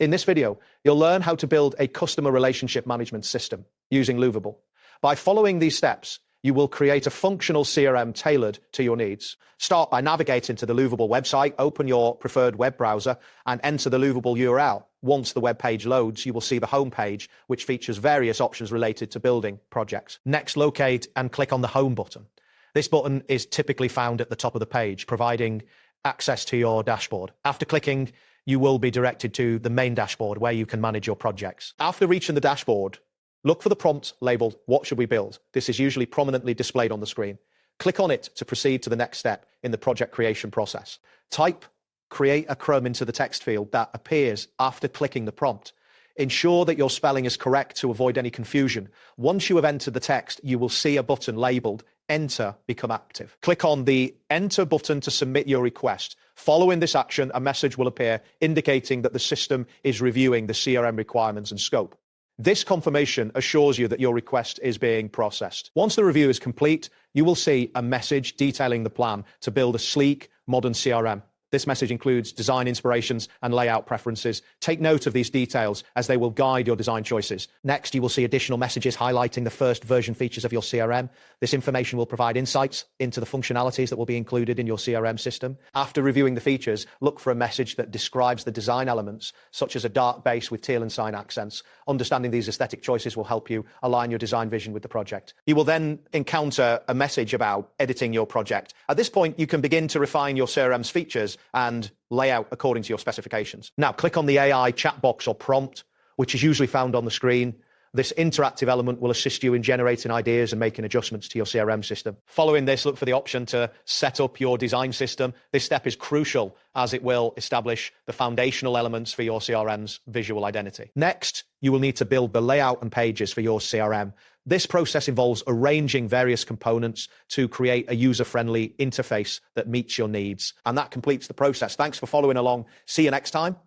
In this video, you'll learn how to build a customer relationship management system using Lovable. By following these steps, you will create a functional CRM tailored to your needs. Start by navigating to the Lovable website, open your preferred web browser, and enter the Lovable URL. Once the web page loads, you will see the home page, which features various options related to building projects. Next, locate and click on the Home button. This button is typically found at the top of the page, providing access to your dashboard. After clicking, you will be directed to the main dashboard where you can manage your projects. After reaching the dashboard, look for the prompt labeled, "What should we build?" This is usually prominently displayed on the screen. Click on it to proceed to the next step in the project creation process. Type "Create a CRM" into the text field that appears after clicking the prompt. Ensure that your spelling is correct to avoid any confusion. Once you have entered the text, you will see a button labeled Enter Become Active. Click on the Enter button to submit your request. Following this action, a message will appear indicating that the system is reviewing the CRM requirements and scope. This confirmation assures you that your request is being processed. Once the review is complete, you will see a message detailing the plan to build a sleek, modern CRM. This message includes design inspirations and layout preferences. Take note of these details as they will guide your design choices. Next, you will see additional messages highlighting the first version features of your CRM. This information will provide insights into the functionalities that will be included in your CRM system. After reviewing the features, look for a message that describes the design elements, such as a dark base with teal and cyan accents. Understanding these aesthetic choices will help you align your design vision with the project. You will then encounter a message about editing your project. At this point, you can begin to refine your CRM's features and layout according to your specifications. Now, click on the AI chat box or prompt, which is usually found on the screen. This interactive element will assist you in generating ideas and making adjustments to your CRM system. Following this, look for the option to set up your design system. This step is crucial as it will establish the foundational elements for your CRM's visual identity. Next, you will need to build the layout and pages for your CRM. This process involves arranging various components to create a user-friendly interface that meets your needs. And that completes the process. Thanks for following along. See you next time.